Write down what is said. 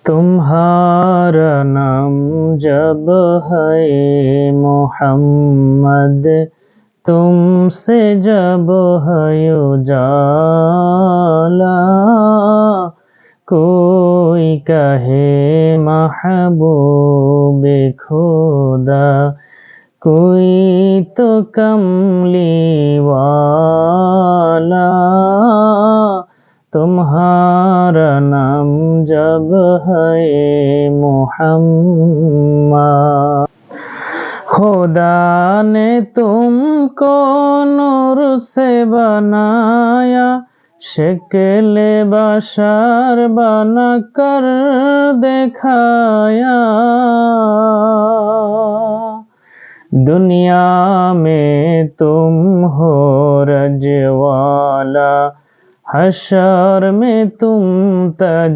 تمہارا نام جب ہے محمد، تم سے جب ہے اجالا، کوئی کہے محبوب خدا، کوئی تو کملی والا، تمہارا نام جب ہے محمد۔ خدا نے تم کو نور سے بنایا، شکل بشر بنا کر دکھایا، دنیا میں تم ہو رجوالا، حشر میں تم تاج